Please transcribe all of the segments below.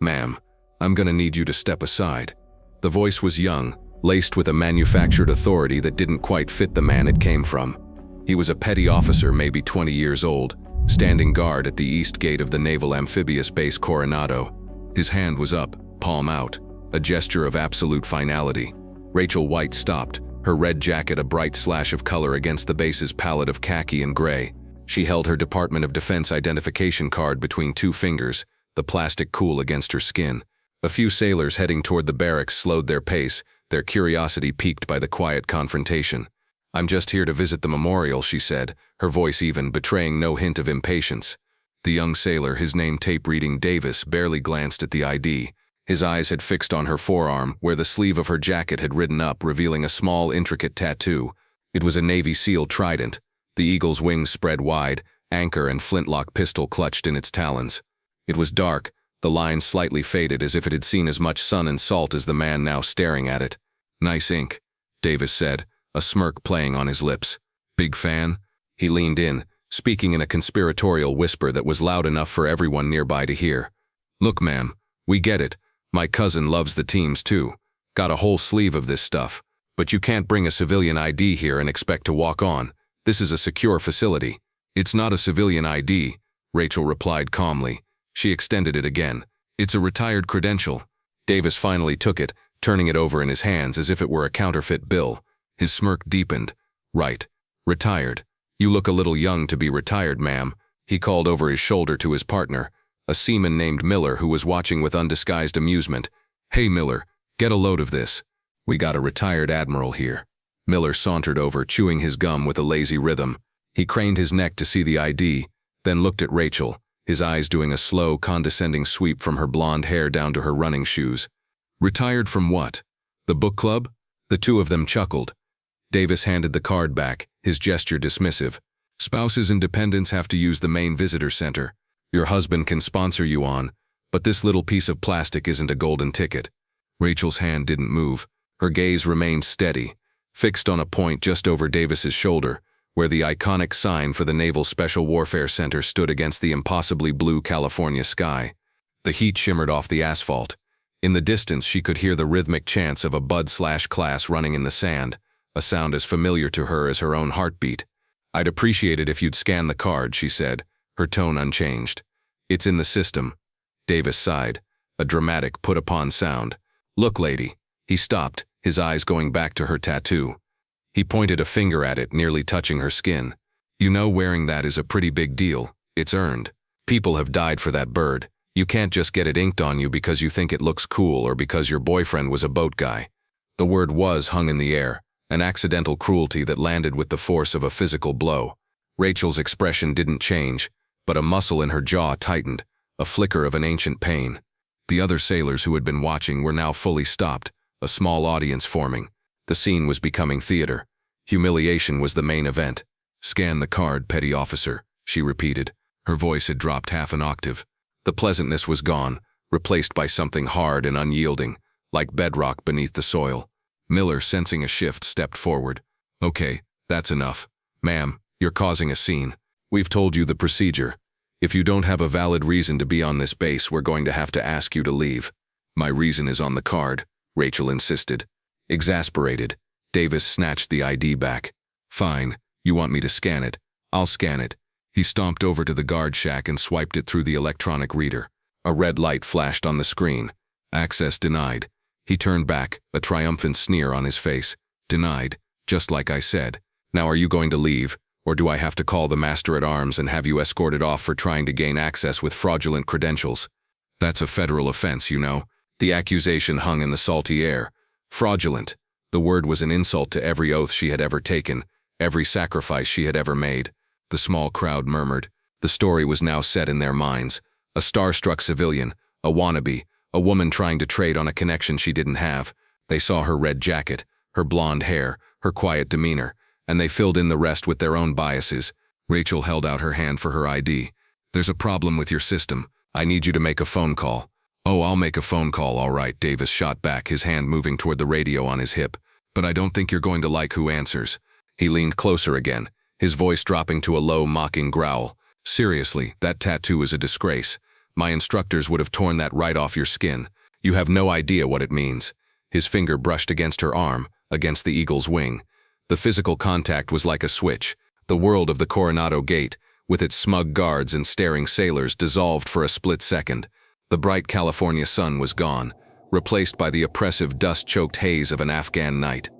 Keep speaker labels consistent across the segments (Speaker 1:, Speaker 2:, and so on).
Speaker 1: "Ma'am, I'm gonna need you to step aside." The voice was young, laced with a manufactured authority that didn't quite fit the man it came from. He was a petty officer, maybe 20 years old, standing guard at the east gate of the Naval Amphibious Base Coronado. His hand was up, palm out, a gesture of absolute finality. Rachel White stopped, her red jacket a bright slash of color against the base's palette of khaki and gray. She held her Department of Defense identification card between two fingers, the plastic cool against her skin. A few sailors heading toward the barracks slowed their pace, their curiosity piqued by the quiet confrontation. "I'm just here to visit the memorial," she said, her voice even, betraying no hint of impatience. The young sailor, his name tape-reading Davis, barely glanced at the ID. His eyes had fixed on her forearm, where the sleeve of her jacket had ridden up, revealing a small, intricate tattoo. It was a Navy SEAL Trident, the eagle's wings spread wide, anchor and flintlock pistol clutched in its talons. It was dark, the lines slightly faded as if it had seen as much sun and salt as the man now staring at it. "Nice ink," Davis said, a smirk playing on his lips. "Big fan?" He leaned in, speaking in a conspiratorial whisper that was loud enough for everyone nearby to hear. "Look, ma'am, we get it. My cousin loves the teams too. Got a whole sleeve of this stuff. But you can't bring a civilian ID here and expect to walk on. This is a secure facility." "It's not a civilian ID," Rachel replied calmly. She extended it again. "It's a retired credential." Davis finally took it, turning it over in his hands as if it were a counterfeit bill. His smirk deepened. "Right. Retired. You look a little young to be retired, ma'am," he called over his shoulder to his partner, a seaman named Miller who was watching with undisguised amusement. "Hey, Miller, get a load of this. We got a retired admiral here." Miller sauntered over, chewing his gum with a lazy rhythm. He craned his neck to see the ID, then looked at Rachel, his eyes doing a slow, condescending sweep from her blonde hair down to her running shoes. "Retired from what? The book club?" The two of them chuckled. Davis handed the card back, his gesture dismissive. "Spouses and dependents have to use the main visitor center. Your husband can sponsor you on, but this little piece of plastic isn't a golden ticket." Rachel's hand didn't move. Her gaze remained steady, fixed on a point just over Davis's shoulder, where the iconic sign for the Naval Special Warfare Center stood against the impossibly blue California sky. The heat shimmered off the asphalt. In the distance, she could hear the rhythmic chants of a Bud/class running in the sand, a sound as familiar to her as her own heartbeat. "I'd appreciate it if you'd scan the card," she said, her tone unchanged. "It's in the system." Davis sighed, a dramatic put-upon sound. "Look, lady." He stopped, his eyes going back to her tattoo. He pointed a finger at it, nearly touching her skin. "You know, wearing that is a pretty big deal. It's earned. People have died for that bird. You can't just get it inked on you because you think it looks cool or because your boyfriend was a boat guy." The word "was" hung in the air, an accidental cruelty that landed with the force of a physical blow. Rachel's expression didn't change, but a muscle in her jaw tightened, a flicker of an ancient pain. The other sailors who had been watching were now fully stopped, a small audience forming. The scene was becoming theater. Humiliation was the main event. "Scan the card, petty officer," she repeated. Her voice had dropped half an octave. The pleasantness was gone, replaced by something hard and unyielding, like bedrock beneath the soil. Miller, sensing a shift, stepped forward. "Okay, that's enough. Ma'am, you're causing a scene. We've told you the procedure. If you don't have a valid reason to be on this base, we're going to have to ask you to leave." "My reason is on the card," Rachel insisted. Exasperated, Davis snatched the ID back. "Fine, you want me to scan it. I'll scan it." He stomped over to the guard shack and swiped it through the electronic reader. A red light flashed on the screen. "Access denied." He turned back, a triumphant sneer on his face. "Denied, just like I said. Now are you going to leave, or do I have to call the master-at-arms and have you escorted off for trying to gain access with fraudulent credentials?" "That's a federal offense, you know." The accusation hung in the salty air. Fraudulent. The word was an insult to every oath she had ever taken, every sacrifice she had ever made. The small crowd murmured. The story was now set in their minds. A star-struck civilian, a wannabe, a woman trying to trade on a connection she didn't have. They saw her red jacket, her blonde hair, her quiet demeanor, and they filled in the rest with their own biases. Rachel held out her hand for her ID. "There's a problem with your system. I need you to make a phone call." "Oh, I'll make a phone call, all right," Davis shot back, his hand moving toward the radio on his hip. "But I don't think you're going to like who answers." He leaned closer again, his voice dropping to a low, mocking growl. "Seriously, that tattoo is a disgrace. My instructors would have torn that right off your skin. You have no idea what it means." His finger brushed against her arm, against the eagle's wing. The physical contact was like a switch. The world of the Coronado Gate, with its smug guards and staring sailors, dissolved for a split second. The bright California sun was gone, replaced by the oppressive dust-choked haze of an Afghan night.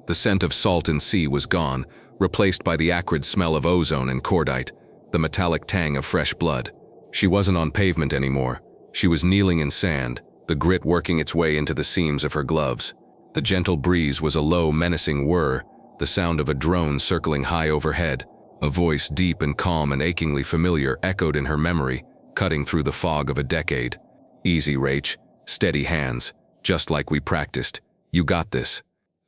Speaker 1: The scent of salt and sea was gone, replaced by the acrid smell of ozone and cordite, the metallic tang of fresh blood. She wasn't on pavement anymore. She was kneeling in sand, the grit working its way into the seams of her gloves. The gentle breeze was a low, menacing whir, the sound of a drone circling high overhead. A voice deep and calm and achingly familiar echoed in her memory, cutting through the fog of a decade. "Easy, Rach. Steady hands. Just like we practiced. You got this."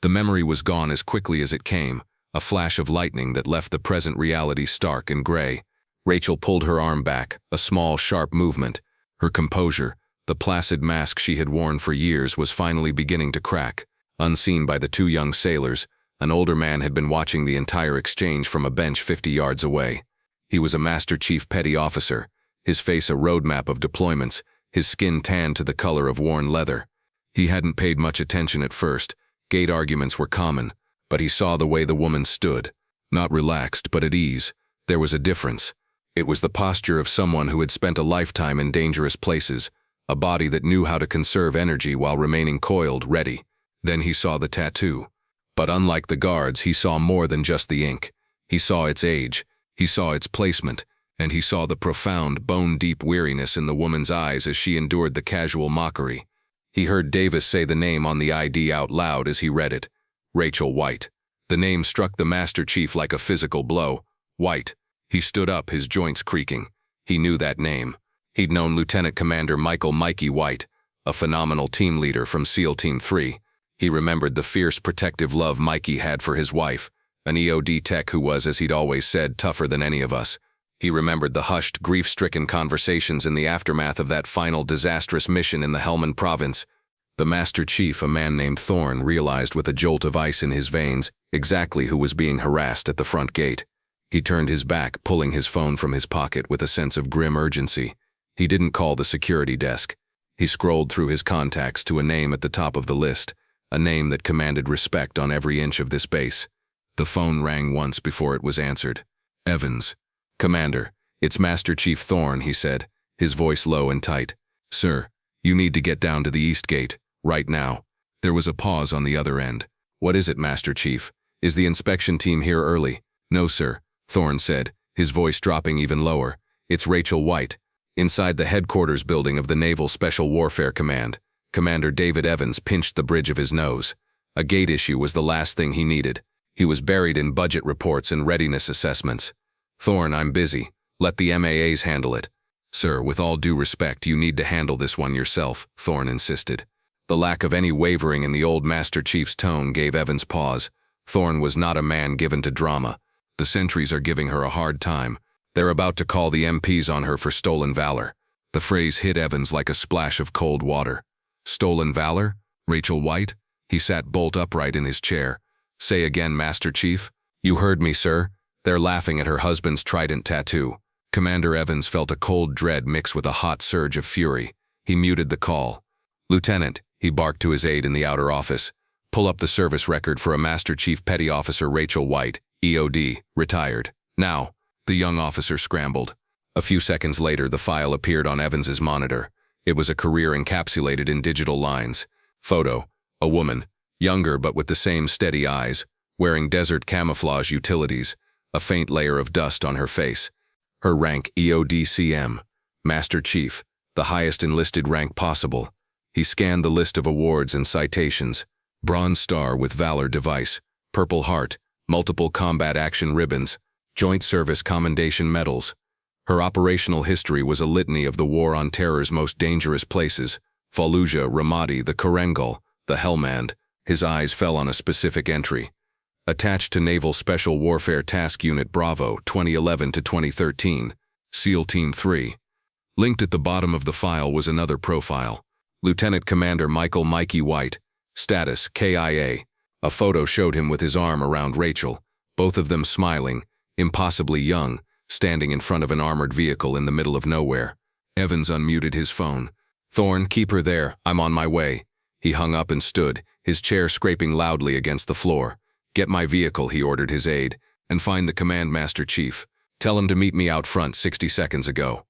Speaker 1: The memory was gone as quickly as it came, a flash of lightning that left the present reality stark and gray. Rachel pulled her arm back, a small, sharp movement. Her composure, the placid mask she had worn for years, was finally beginning to crack. Unseen by the two young sailors, an older man had been watching the entire exchange from a bench 50 yards away. He was a Master Chief Petty Officer, his face a roadmap of deployments, his skin tanned to the color of worn leather. He hadn't paid much attention at first. Gate arguments were common, but he saw the way the woman stood. Not relaxed, but at ease. There was a difference. It was the posture of someone who had spent a lifetime in dangerous places, a body that knew how to conserve energy while remaining coiled, ready. Then he saw the tattoo. But unlike the guards, he saw more than just the ink. He saw its age, he saw its placement, and he saw the profound, bone-deep weariness in the woman's eyes as she endured the casual mockery. He heard Davis say the name on the ID out loud as he read it. Rachel White. The name struck the Master Chief like a physical blow. White. He stood up, his joints creaking. He knew that name. He'd known Lieutenant Commander Michael "Mikey" White, a phenomenal team leader from SEAL Team 3. He remembered the fierce protective love Mikey had for his wife, an EOD tech who was, as he'd always said, tougher than any of us. He remembered the hushed, grief-stricken conversations in the aftermath of that final disastrous mission in the Helmand province. The Master Chief, a man named Thorne, realized with a jolt of ice in his veins exactly who was being harassed at the front gate. He turned his back, pulling his phone from his pocket with a sense of grim urgency. He didn't call the security desk. He scrolled through his contacts to a name at the top of the list, a name that commanded respect on every inch of this base. The phone rang once before it was answered. Evans. "Commander, it's Master Chief Thorne," he said, his voice low and tight. "Sir, you need to get down to the East Gate, right now." There was a pause on the other end. "What is it, Master Chief? Is the inspection team here early?" "No, sir," Thorne said, his voice dropping even lower. "It's Rachel White, inside the headquarters building of the Naval Special Warfare Command." Commander David Evans pinched the bridge of his nose. A gate issue was the last thing he needed. He was buried in budget reports and readiness assessments. "Thorne, I'm busy. Let the MAAs handle it." "Sir, with all due respect, you need to handle this one yourself," Thorne insisted. The lack of any wavering in the old Master Chief's tone gave Evans pause. Thorne was not a man given to drama. "The sentries are giving her a hard time. They're about to call the MPs on her for stolen valor." The phrase hit Evans like a splash of cold water. "Stolen valor? Rachel White?" He sat bolt upright in his chair. "Say again, Master Chief." "You heard me, sir. They're laughing at her husband's Trident tattoo." Commander Evans felt a cold dread mix with a hot surge of fury. He muted the call. "Lieutenant," he barked to his aide in the outer office, "pull up the service record for a Master Chief Petty Officer Rachel White, EOD, retired. Now." The young officer scrambled. A few seconds later, the file appeared on Evans's monitor. It was a career encapsulated in digital lines. Photo: a woman, younger but with the same steady eyes, wearing desert camouflage utilities, a faint layer of dust on her face. Her rank EOD-CM, Master Chief, the highest enlisted rank possible. He scanned the list of awards and citations. Bronze Star with Valor device, Purple Heart, multiple combat action ribbons, Joint Service Commendation medals. Her operational history was a litany of the War on Terror's most dangerous places: Fallujah, Ramadi, the Korengal, the Helmand. His eyes fell on a specific entry. Attached to Naval Special Warfare Task Unit Bravo 2011 to 2013, SEAL Team 3. Linked at the bottom of the file was another profile. Lieutenant Commander Michael "Mikey" White, status KIA. A photo showed him with his arm around Rachel, both of them smiling, impossibly young, standing in front of an armored vehicle in the middle of nowhere. Evans unmuted his phone. "Thorne, keep her there. I'm on my way." He hung up and stood, his chair scraping loudly against the floor. "Get my vehicle," he ordered his aide, "and find the command master chief. Tell him to meet me out front 60 seconds ago."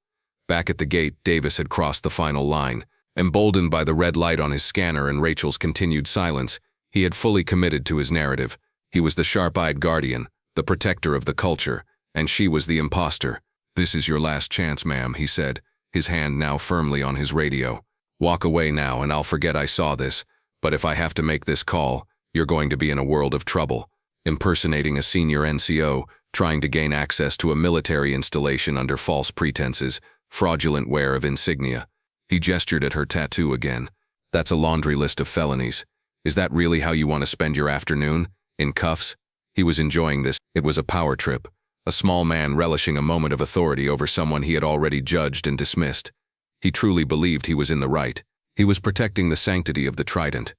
Speaker 1: Back at the gate, Davis had crossed the final line. Emboldened by the red light on his scanner and Rachel's continued silence, he had fully committed to his narrative. He was the sharp-eyed guardian, the protector of the culture, and she was the imposter. "This is your last chance, ma'am," he said, his hand now firmly on his radio. "Walk away now and I'll forget I saw this, but if I have to make this call, you're going to be in a world of trouble." Impersonating a senior NCO, trying to gain access to a military installation under false pretenses, fraudulent wear of insignia. He gestured at her tattoo again. "That's a laundry list of felonies. Is that really how you want to spend your afternoon? In cuffs?" He was enjoying this. It was a power trip. A small man relishing a moment of authority over someone he had already judged and dismissed. He truly believed he was in the right. He was protecting the sanctity of the Trident.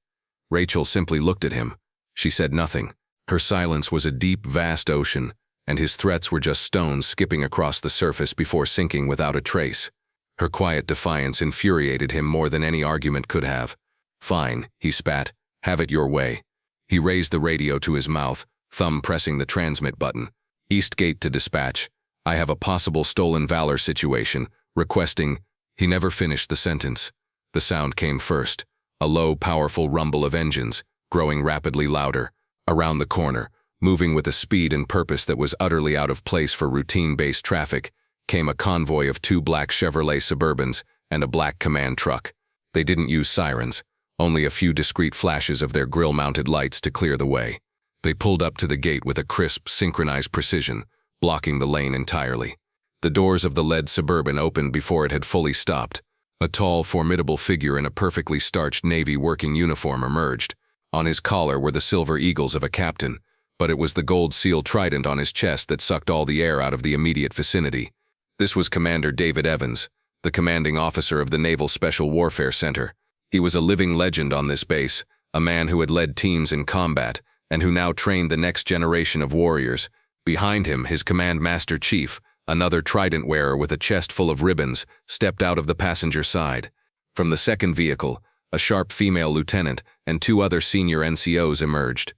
Speaker 1: Rachel simply looked at him. She said nothing. Her silence was a deep, vast ocean, and his threats were just stones skipping across the surface before sinking without a trace. Her quiet defiance infuriated him more than any argument could have. "Fine," he spat. "Have it your way." He raised the radio to his mouth, thumb pressing the transmit button. "Eastgate to dispatch. I have a possible stolen Valor situation, requesting—" He never finished the sentence. The sound came first, a low, powerful rumble of engines, growing rapidly louder. Around the corner, moving with a speed and purpose that was utterly out of place for routine-based traffic, came a convoy of 2 black Chevrolet Suburbans and a black command truck. They didn't use sirens, only a few discreet flashes of their grill-mounted lights to clear the way. They pulled up to the gate with a crisp, synchronized precision, blocking the lane entirely. The doors of the lead Suburban opened before it had fully stopped. A tall, formidable figure in a perfectly starched Navy working uniform emerged. On his collar were the silver eagles of a captain, but it was the gold SEAL Trident on his chest that sucked all the air out of the immediate vicinity. This was Commander David Evans, the commanding officer of the Naval Special Warfare Center. He was a living legend on this base, a man who had led teams in combat, and who now trained the next generation of warriors. Behind him, his command master chief, another Trident wearer with a chest full of ribbons, stepped out of the passenger side. From the second vehicle, a sharp female lieutenant and 2 other senior NCOs emerged.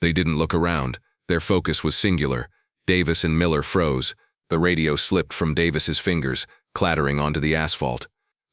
Speaker 1: They didn't look around. Their focus was singular. Davis and Miller froze. The radio slipped from Davis's fingers, clattering onto the asphalt.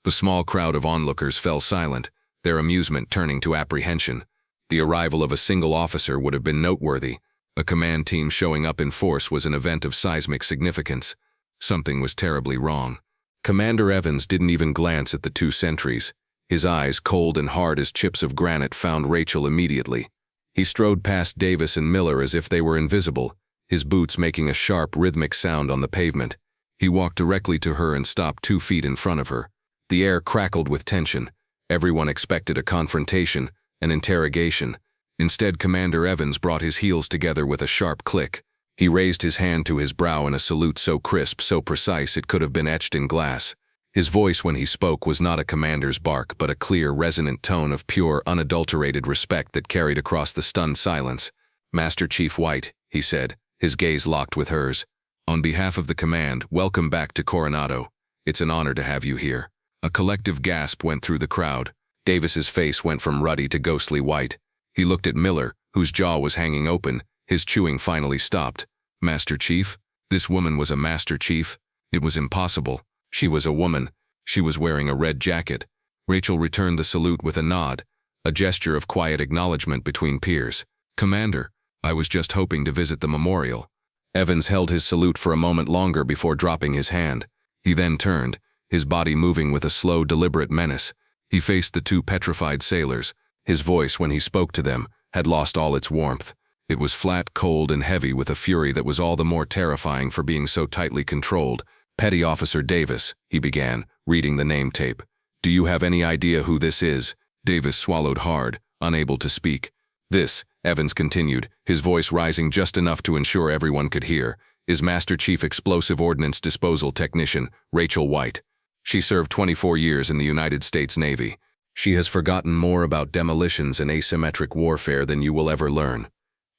Speaker 1: The small crowd of onlookers fell silent, their amusement turning to apprehension. The arrival of a single officer would have been noteworthy. A command team showing up in force was an event of seismic significance. Something was terribly wrong. Commander Evans didn't even glance at the 2 sentries. His eyes, cold and hard as chips of granite, found Rachel immediately. He strode past Davis and Miller as if they were invisible, his boots making a sharp, rhythmic sound on the pavement. He walked directly to her and stopped 2 feet in front of her. The air crackled with tension. Everyone expected a confrontation, an interrogation. Instead, Commander Evans brought his heels together with a sharp click. He raised his hand to his brow in a salute so crisp, so precise it could have been etched in glass. His voice when he spoke was not a commander's bark, but a clear, resonant tone of pure, unadulterated respect that carried across the stunned silence. "Master Chief White," he said, his gaze locked with hers. "On behalf of the command, welcome back to Coronado. It's an honor to have you here." A collective gasp went through the crowd. Davis's face went from ruddy to ghostly white. He looked at Miller, whose jaw was hanging open. His chewing finally stopped. "Master Chief? This woman was a Master Chief? It was impossible. She was a woman. She was wearing a red jacket." Rachel returned the salute with a nod, a gesture of quiet acknowledgement between peers. "Commander, I was just hoping to visit the memorial." Evans held his salute for a moment longer before dropping his hand. He then turned, his body moving with a slow, deliberate menace. He faced the 2 petrified sailors. His voice, when he spoke to them, had lost all its warmth. It was flat, cold, and heavy with a fury that was all the more terrifying for being so tightly controlled. "Petty Officer Davis," he began, reading the name tape. "Do you have any idea who this is?" Davis swallowed hard, unable to speak. "This," Evans continued, his voice rising just enough to ensure everyone could hear, "is Master Chief Explosive Ordnance Disposal Technician, Rachel White. She served 24 years in the United States Navy. She has forgotten more about demolitions and asymmetric warfare than you will ever learn.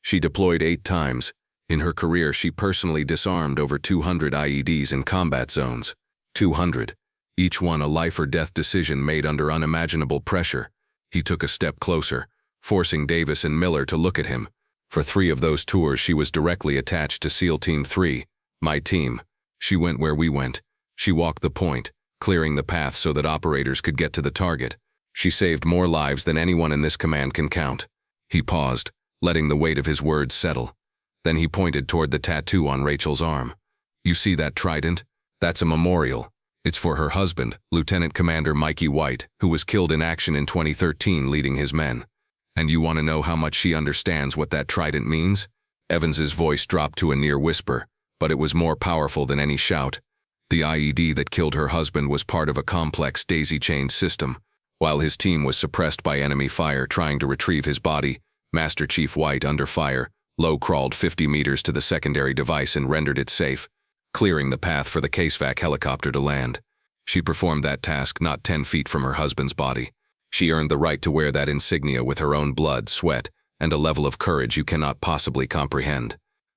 Speaker 1: She deployed 8 times. In her career, she personally disarmed over 200 IEDs in combat zones. 200. each one a life-or-death decision made under unimaginable pressure. He took a step closer, forcing Davis and Miller to look at him. For 3 of those tours she was directly attached to SEAL Team 3, my team. She went where we went. She walked the point, clearing the path so that operators could get to the target. She saved more lives than anyone in this command can count. He paused, letting the weight of his words settle. Then he pointed toward the tattoo on Rachel's arm. You see that trident? That's a memorial. It's for her husband, Lieutenant Commander Mikey White, who was killed in action in 2013 leading his men. And you want to know how much she understands what that trident means? Evans's voice dropped to a near whisper, but it was more powerful than any shout. The IED that killed her husband was part of a complex daisy-chained system. While his team was suppressed by enemy fire trying to retrieve his body, Master Chief White, under fire, low-crawled 50 meters to the secondary device and rendered it safe, clearing the path for the CaseVac helicopter to land. She performed that task not 10 feet from her husband's body. She earned the right to wear that insignia with her own blood, sweat, and a level of courage you cannot possibly comprehend.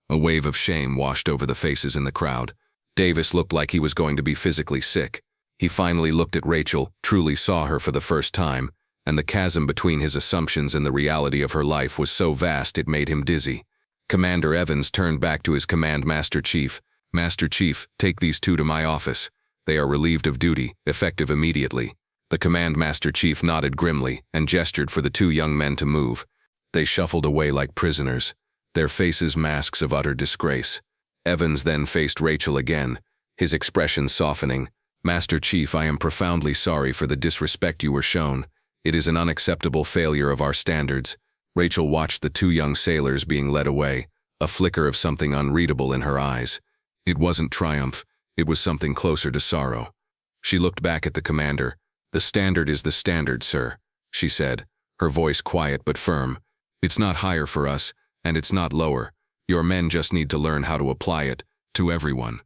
Speaker 1: A wave of shame washed over the faces in the crowd. Davis looked like he was going to be physically sick. He finally looked at Rachel, truly saw her for the first time, and the chasm between his assumptions and the reality of her life was so vast it made him dizzy. Commander Evans turned back to his command Master Chief. Master Chief, take these 2 to my office. They are relieved of duty, effective immediately. The Command Master Chief nodded grimly and gestured for the 2 young men to move. They shuffled away like prisoners, their faces masks of utter disgrace. Evans then faced Rachel again, his expression softening. Master Chief, I am profoundly sorry for the disrespect you were shown. It is an unacceptable failure of our standards. Rachel watched the 2 young sailors being led away, a flicker of something unreadable in her eyes. It wasn't triumph, it was something closer to sorrow. She looked back at the commander. The standard is the standard, sir, she said, her voice quiet but firm. It's not higher for us, and it's not lower. Your men just need to learn how to apply it, to everyone.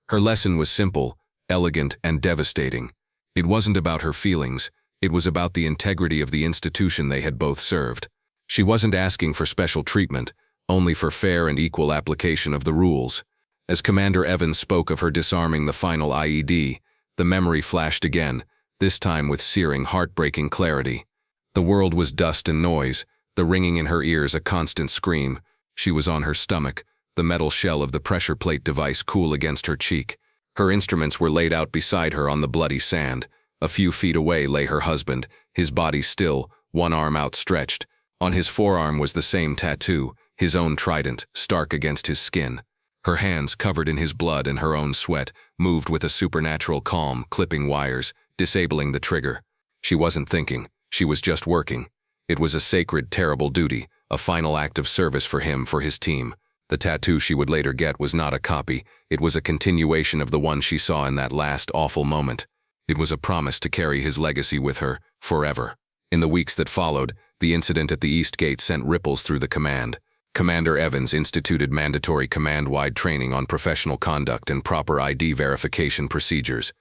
Speaker 1: Her lesson was simple, elegant, and devastating. It wasn't about her feelings, it was about the integrity of the institution they had both served. She wasn't asking for special treatment, only for fair and equal application of the rules. As Commander Evans spoke of her disarming the final IED, the memory flashed again, this time with searing, heartbreaking clarity. The world was dust and noise, the ringing in her ears a constant scream. She was on her stomach, the metal shell of the pressure plate device cool against her cheek. Her instruments were laid out beside her on the bloody sand. A few feet away lay her husband, his body still, one arm outstretched. On his forearm was the same tattoo, his own trident, stark against his skin. Her hands, covered in his blood and her own sweat, moved with a supernatural calm, clipping wires, disabling the trigger. She wasn't thinking, she was just working. It was a sacred, terrible duty, a final act of service for him, for his team. The tattoo she would later get was not a copy, it was a continuation of the one she saw in that last awful moment. It was a promise to carry his legacy with her, forever. In the weeks that followed, the incident at the East Gate sent ripples through the command. Commander Evans instituted mandatory command-wide training on professional conduct and proper ID verification procedures.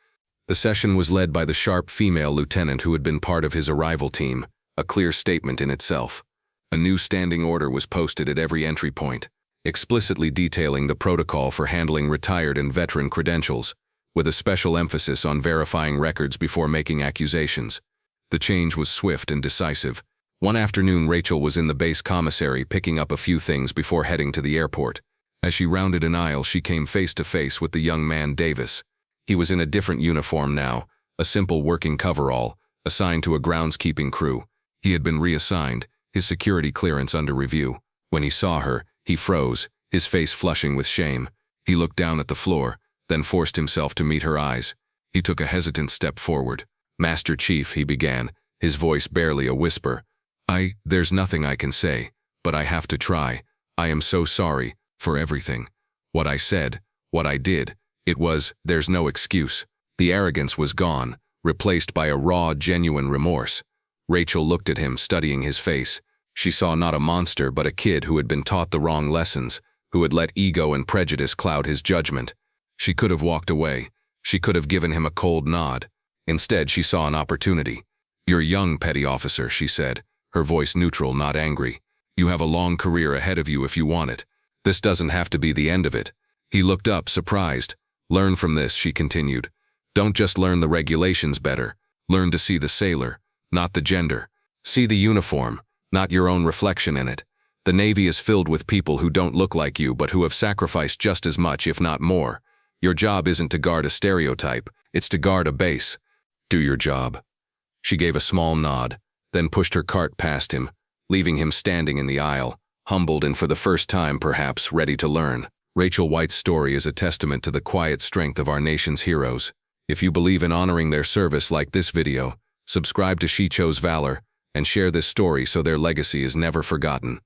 Speaker 1: The session was led by the sharp female lieutenant who had been part of his arrival team, a clear statement in itself. A new standing order was posted at every entry point, explicitly detailing the protocol for handling retired and veteran credentials, with a special emphasis on verifying records before making accusations. The change was swift and decisive. One afternoon, Rachel was in the base commissary picking up a few things before heading to the airport. As she rounded an aisle, she came face to face with the young man Davis. He was in a different uniform now, a simple working coverall, assigned to a groundskeeping crew. He had been reassigned, his security clearance under review. When he saw her, he froze, his face flushing with shame. He looked down at the floor, then forced himself to meet her eyes. He took a hesitant step forward. "Master Chief," he began, his voice barely a whisper. There's nothing I can say, but I have to try. I am so sorry, for everything. What I said, what I did, there's no excuse." The arrogance was gone, replaced by a raw, genuine remorse. Rachel looked at him, studying his face. She saw not a monster, but a kid who had been taught the wrong lessons, who had let ego and prejudice cloud his judgment. She could have walked away. She could have given him a cold nod. Instead, she saw an opportunity. "You're young, petty officer," she said, her voice neutral, not angry. "You have a long career ahead of you if you want it. This doesn't have to be the end of it." He looked up, surprised. "Learn from this," she continued. Don't just learn the regulations better. Learn to see the sailor, not the gender. See the uniform, not your own reflection in it. The Navy is filled with people who don't look like you but who have sacrificed just as much, if not more. Your job isn't to guard a stereotype, it's to guard a base. Do your job. She gave a small nod, then pushed her cart past him, leaving him standing in the aisle, humbled and for the first time perhaps ready to learn. Rachel White's story is a testament to the quiet strength of our nation's heroes. If you believe in honoring their service like this video, subscribe to She Chose Valor and share this story so their legacy is never forgotten.